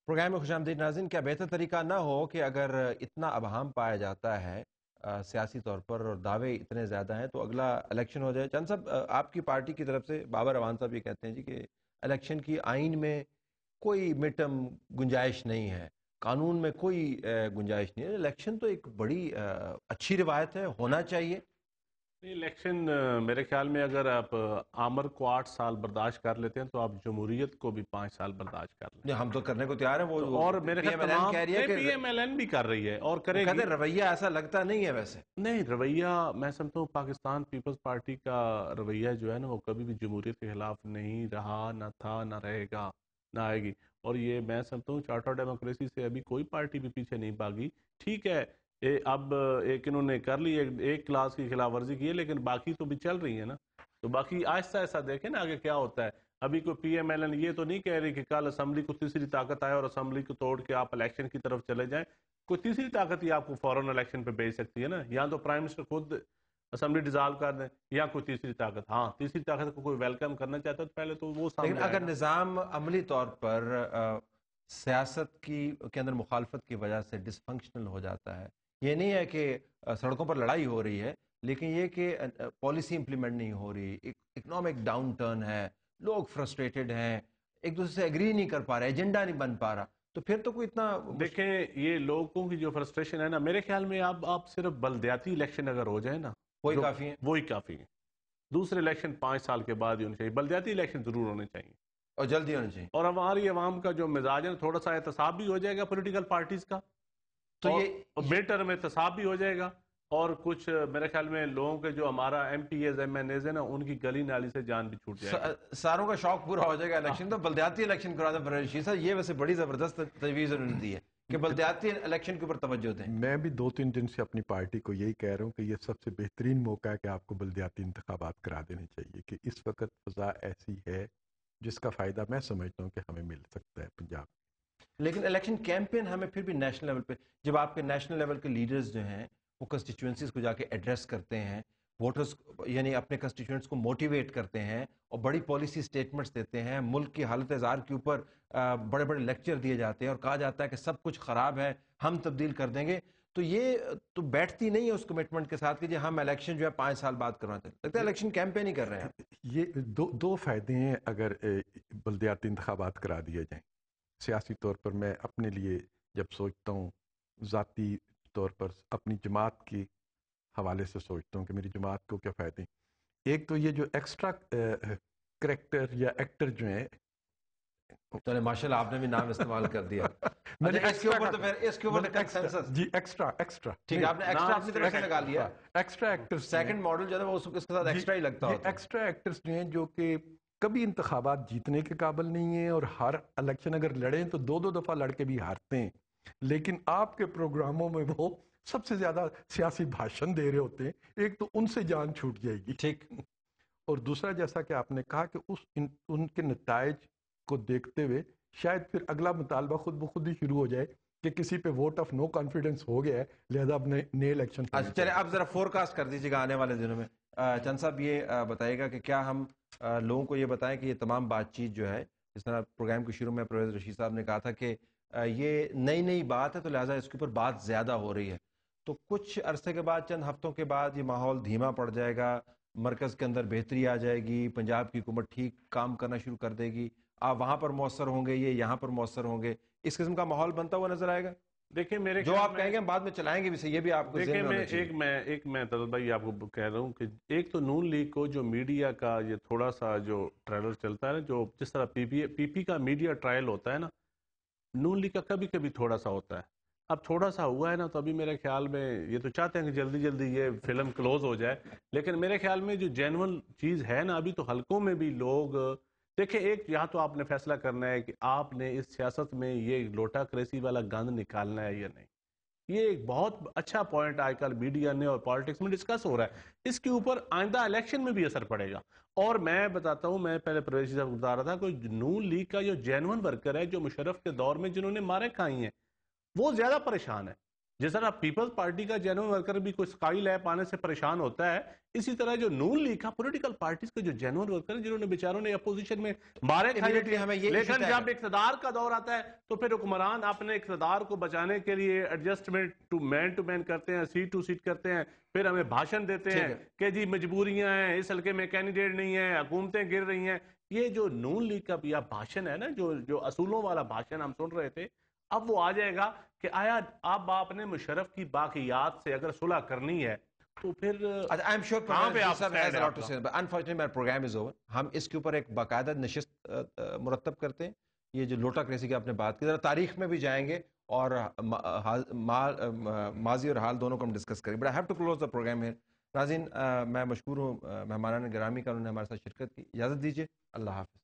Programme میں خوش آمدید ناظرین. کیا بہتر طریقہ نہ ہو کہ اگر اتنا ابہام پایا جاتا ہے سیاسی طور پر اور دعوے اتنے زیادہ ہیں تو اگلا الیکشن ہو جائے. چند صاحب آپ کی پارٹی کی طرف سے بابر اوان صاحب یہ کہتے ہیں جی کہ الیکشن کی آئین میں کوئی مڈ ٹرم گنجائش نہیں ہے, قانون میں کوئی گنجائش نہیں ہے. الیکشن تو ایک بڑی اچھی روایت ہے, ہونا چاہیے. الیکشن میرے خیال میں اگر آپ آمر کو 8 سال برداشت کر لیتے ہیں تو آپ جمہوریت کو بھی 5 سال برداشت کر لیں. ہم تو کرنے کو تیار ہیں. وہ اور میرے پی خیال ایم ایل این تمام کہہ رہی ہے کہ پی ایم ایل این بھی کر رہی ہے اور وہ کرے کہتے گی. ہیں رویہ ایسا لگتا نہیں ہے ویسے. نہیں, رویہ میں سمجھتا ہوں پاکستان پیپلز پارٹی کا رویہ جو ہے نا وہ کبھی بھی جمہوریت کے خلاف نہیں رہا, نہ تھا, نہ رہے گا, نہ آئے گی. اور یہ میں سمجھتا ہوں چارٹر ڈیموکریسی سے ابھی کوئی پارٹی بھی پیچھے نہیں بھاگی. ٹھیک ہے اب ایک انہوں نے کر لی, ایک کلاس کی خلاف ورزی کی ہے, لیکن باقی تو بھی چل رہی ہے نا. تو باقی آہستہ آہستہ دیکھیں نا آگے کیا ہوتا ہے. ابھی کوئی پی ایم ایل این یہ تو نہیں کہہ رہی کہ کل اسمبلی کو تیسری طاقت آئے اور اسمبلی کو توڑ کے آپ الیکشن کی طرف چلے جائیں. کوئی تیسری طاقت ہی آپ کو فوراً الیکشن پہ بھیج سکتی ہے نا. یا تو پرائم منسٹر خود اسمبلی ڈیزالو کر دیں یا کوئی تیسری طاقت. ہاں, تیسری طاقت کو کوئی ویلکم کرنا چاہتا ہے تو پہلے تو وہ لیکن سامنے آئے اگر نا. نظام عملی طور پر سیاست کے اندر مخالفت کی وجہ سے ڈس فنکشنل ہو جاتا ہے, یہ نہیں ہے کہ سڑکوں پر لڑائی ہو رہی ہے, لیکن یہ کہ پالیسی امپلیمنٹ نہیں ہو رہی, اکنامک ڈاؤن ٹرن ہے, لوگ فرسٹریٹڈ ہیں, ایک دوسرے سے ایگری نہیں کر پا رہے, ایجنڈا نہیں بن پا رہا, تو پھر تو کوئی اتنا دیکھیں یہ لوگوں کی جو فرسٹریشن ہے نا, میرے خیال میں آپ صرف بلدیاتی الیکشن اگر ہو جائے نا کوئی جو کافی ہے. وہی کافی ہے. دوسرے الیکشن 5 سال کے بعد ہی ہونے چاہیے. بلدیاتی الیکشن ضرور ہونے چاہیے اور جلدی ہونا چاہیے. اور ہماری عوام کا جو مزاج ہے تھوڑا سا احتساب بھی ہو جائے گا پولیٹیکل پارٹیز کا, تو اور بیٹر میں احتساب بھی ہو جائے گا. اور کچھ میرے خیال میں لوگوں کے جو ہمارا MPAs MNAs ہے نا ان کی گلی نالی سے جان بھی چھوٹ جائے گی. ساروں کا شوق پورا ہو جائے گا الیکشن. تو بلدیاتی الیکشن کرا دیں رشید صاحب, یہ ویسے بڑی زبردست تجویز انہوں نے دی ہے کہ بلدیاتی الیکشن کے اوپر توجہ دیں. میں بھی 2-3 دن سے اپنی پارٹی کو یہی کہہ رہا ہوں کہ یہ سب سے بہترین موقع ہے کہ آپ کو بلدیاتی انتخابات کرا دینے چاہیے, کہ اس وقت فضا ایسی ہے جس کا فائدہ میں سمجھتا ہوں کہ ہمیں مل سکتا ہے پنجاب. لیکن الیکشن کیمپین ہمیں پھر بھی نیشنل لیول پہ, جب آپ کے نیشنل لیول کے لیڈرز جو ہیں وہ کنسٹیچوئنسیز کو جا کے ایڈریس کرتے ہیں, ووٹرز یعنی اپنے کنسٹیچوئنٹس کو موٹیویٹ کرتے ہیں اور بڑی پالیسی سٹیٹمنٹس دیتے ہیں, ملک کی حالت زار کے اوپر بڑے بڑے لیکچر دیے جاتے ہیں اور کہا جاتا ہے کہ سب کچھ خراب ہے, ہم تبدیل کر دیں گے, تو یہ تو بیٹھتی نہیں ہے اس کمٹمنٹ کے ساتھ کہ جی ہم الیکشن جو ہے 5 سال بعد کرواتے ہیں. لگتا ہے الیکشن کیمپین ہی کر رہے ہیں. یہ دو فائدے ہیں اگر بلدیاتی انتخابات کرا دیے جائیں. سیاسی طور پر میں اپنے لیے جب سوچتا ہوں, ذاتی طور پر اپنی جماعت کے حوالے سے سوچتا ہوں کہ میری جماعت کو کیا فائدے ہیں. ایک تو یہ جو ایکسٹرا کریکٹر یا ایکٹر جو ہیں, چلے ماشاءاللہ آپ نے بھی نام استعمال کر دیا. اس کے اوپر کنسنسس جی ایکسٹرا ٹھیک ہے, آپ نے ایکسٹرا اپنی طرف سے لگا لیا. ایکسٹرا ایکٹر سیکنڈ ماڈل جو ہے وہ اس کے ساتھ ایکسٹرا ہی لگتا ہوتا ہے. ایکسٹرا ایکٹرز جو ہیں جو کہ کبھی انتخابات جیتنے کے قابل نہیں ہیں اور ہر الیکشن اگر لڑیں تو 2 دفعہ لڑ کے بھی ہارتے ہیں, لیکن آپ کے پروگراموں میں وہ سب سے زیادہ سیاسی بھاشن دے رہے ہوتے ہیں. ایک تو ان سے جان چھوٹ جائے گی, ٹھیک, اور دوسرا جیسا کہ آپ نے کہا کہ ان کے نتائج کو دیکھتے ہوئے شاید پھر اگلا مطالبہ خود بخود ہی شروع ہو جائے کہ کسی پہ ووٹ آف نو کانفیڈنس ہو گیا ہے, لہذا اب نئے الیکشن. اچھا چلے آپ ذرا فور کاسٹ کر دیجیے گا آنے والے دنوں میں. چند صاحب یہ بتائیے گا کہ کیا ہم لوگوں کو یہ بتائیں کہ یہ تمام بات چیت جو ہے, جس طرح پروگرام کے شروع میں پروفیسر رشید صاحب نے کہا تھا کہ یہ نئی بات ہے تو لہٰذا اس کے اوپر بات زیادہ ہو رہی ہے, تو کچھ عرصے کے بعد, چند ہفتوں کے بعد یہ ماحول دھیما پڑ جائے گا, مرکز کے اندر بہتری آ جائے گی, پنجاب کی حکومت ٹھیک کام کرنا شروع کر دے گی, آپ وہاں پر مؤثر ہوں گے, یہ یہاں پر مؤثر ہوں گے, اس قسم کا ماحول بنتا ہوا نظر آئے گا. دیکھیں میرے جو آپ کہیں گے ہم بعد میں چلائیں گے بھی صحیح, یہ بھی آپ کو ذہن میں ہونا چاہیے. ایک میں طلعت بھائی آپ کو کہہ رہا ہوں کہ ایک تو نون لیگ کو جو میڈیا کا یہ تھوڑا سا جو ٹرائل چلتا ہے نا, جو جس طرح پی پی کا میڈیا ٹرائل ہوتا ہے نا, نون لیگ کا کبھی کبھی تھوڑا سا ہوتا ہے. اب تھوڑا سا ہوا ہے نا, تو ابھی میرے خیال میں یہ تو چاہتے ہیں کہ جلدی جلدی یہ فلم کلوز ہو جائے, لیکن میرے خیال میں جو جینون چیز ہے نا, ابھی تو حلقوں میں بھی لوگ دیکھیں, ایک یہاں تو آپ نے فیصلہ کرنا ہے کہ آپ نے اس سیاست میں یہ لوٹا کریسی والا گند نکالنا ہے یا نہیں. یہ ایک بہت اچھا پوائنٹ آج کل میڈیا نے اور پالیٹکس میں ڈسکس ہو رہا ہے, اس کے اوپر آئندہ الیکشن میں بھی اثر پڑے گا. اور میں بتاتا ہوں, میں پہلے پرویز صاحب بتا رہا تھا, کوئی نون لیگ کا جو جینون ورکر ہے, جو مشرف کے دور میں جنہوں نے مارے کھائی ہیں, وہ زیادہ پریشان ہے. جس طرح پیپلز پارٹی کا جینوئن ورکر بھی کوئی اسکائی لیب آنے سے پریشان ہوتا ہے، اسی طرح جو نون لیگ کا پولیٹیکل پارٹیز کے جو جینوئن ورکر ہیں جنہوں نے بیچاروں نے اپوزیشن میں مارے کھائے تھے، لیکن جب اقتدار کا دور آتا ہے تو پھر حکمران اپنے اقتدار کو بچانے کے لیے ایڈجسٹمنٹ ٹو مین کرتے ہیں، سیٹ ٹو سیٹ کرتے ہیں، پھر ہمیں بھاشن دیتے ہیں کہ جی مجبوریاں ہیں، اس حلقے میں کینڈیڈیٹ نہیں ہیں، حکومتیں گر رہی ہیں. یہ جو نون لیگ کا بھی بھاشن ہے نا، جو اصولوں والا بھاشن ہم سن رہے تھے، اب وہ آ جائے گا کہ آیا اب آپ نے مشرف کی باقیات سے اگر صلح کرنی ہے تو پھر I'm sure unfortunately my program is over. ہم اس کے اوپر ایک باقاعدہ نشست مرتب کرتے ہیں. یہ جو لوٹا کریسی کی آپ نے بات کی، ذرا تاریخ میں بھی جائیں گے اور ماضی اور حال دونوں کو ہم ڈسکس کریں. But I have to close the program here. ناظرین، میں مشکور ہوں مہمانان گرامی کا، انہوں نے ہمارے ساتھ شرکت کی. اجازت دیجیے، اللہ حافظ.